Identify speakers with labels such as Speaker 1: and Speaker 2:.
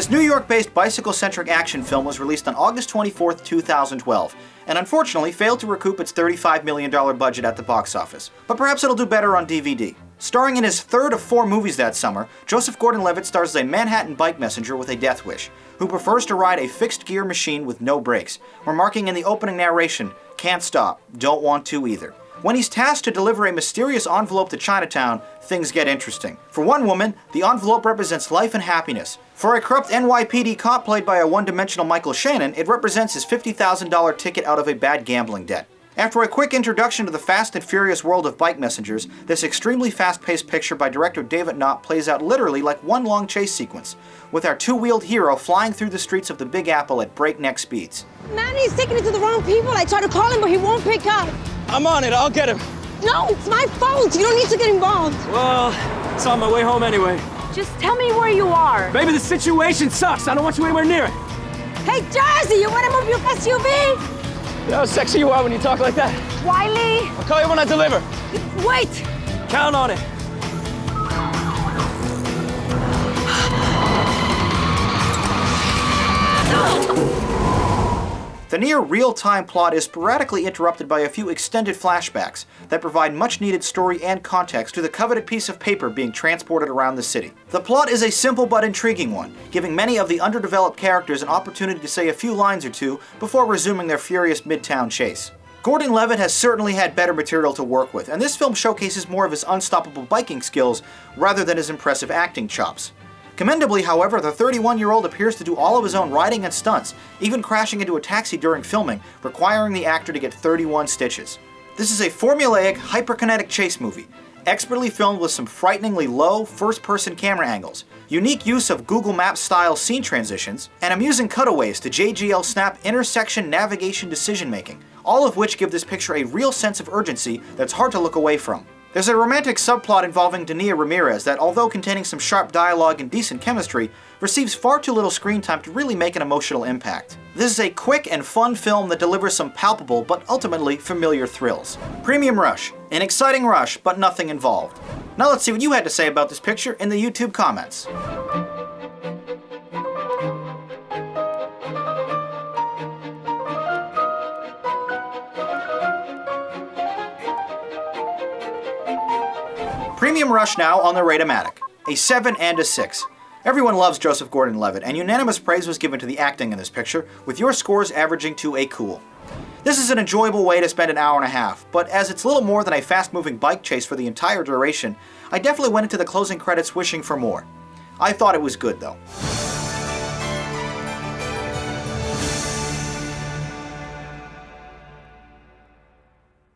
Speaker 1: This New York-based bicycle-centric action film was released on August 24, 2012, and unfortunately failed to recoup its $35 million budget at the box office. But perhaps it'll do better on DVD. Starring in his third of 4 movies that summer, Joseph Gordon-Levitt stars as a Manhattan bike messenger with a death wish, who prefers to ride a fixed-gear machine with no brakes, remarking in the opening narration, "Can't stop, don't want to either." When he's tasked to deliver a mysterious envelope to Chinatown, things get interesting. For one woman, the envelope represents life and happiness. For a corrupt NYPD cop played by a one-dimensional Michael Shannon, it represents his $50,000 ticket out of a bad gambling debt. After a quick introduction to the fast and furious world of bike messengers, this extremely fast-paced picture by director David Knott plays out literally like one long chase sequence, with our two-wheeled hero flying through the streets of the Big Apple at breakneck speeds.
Speaker 2: Man, he's taking it to the wrong people. I tried to call him, but he won't pick up.
Speaker 3: I'm on it, I'll get him.
Speaker 2: No, it's my fault. You don't need to get involved.
Speaker 3: Well, it's on my way home anyway.
Speaker 4: Just tell me where you are.
Speaker 3: Baby, the situation sucks. I don't want you anywhere near it.
Speaker 2: Hey, Jersey, you want to move your SUV?
Speaker 3: You know how sexy you are when you talk like that.
Speaker 4: Wiley!
Speaker 3: I'll call you when I deliver.
Speaker 2: Wait.
Speaker 3: Count on it.
Speaker 1: The near real-time plot is sporadically interrupted by a few extended flashbacks that provide much-needed story and context to the coveted piece of paper being transported around the city. The plot is a simple but intriguing one, giving many of the underdeveloped characters an opportunity to say a few lines or two before resuming their furious midtown chase. Gordon-Levitt has certainly had better material to work with, and this film showcases more of his unstoppable biking skills rather than his impressive acting chops. Commendably, however, the 31-year-old appears to do all of his own riding and stunts, even crashing into a taxi during filming, requiring the actor to get 31 stitches. This is a formulaic, hyperkinetic chase movie, expertly filmed with some frighteningly low, first-person camera angles, unique use of Google Maps-style scene transitions, and amusing cutaways to JGL Snap intersection navigation decision-making, all of which give this picture a real sense of urgency that's hard to look away from. There's a romantic subplot involving Dania Ramirez that, although containing some sharp dialogue and decent chemistry, receives far too little screen time to really make an emotional impact. This is a quick and fun film that delivers some palpable but ultimately familiar thrills. Premium Rush. An exciting rush, but nothing involved. Now let's see what you had to say about this picture in the YouTube comments. Premium Rush now on the Rate-O-Matic. A 7 and a 6. Everyone loves Joseph Gordon-Levitt, and unanimous praise was given to the acting in this picture, with your scores averaging to a cool. This is an enjoyable way to spend an hour and a half, but as it's little more than a fast-moving bike chase for the entire duration, I definitely went into the closing credits wishing for more. I thought it was good though.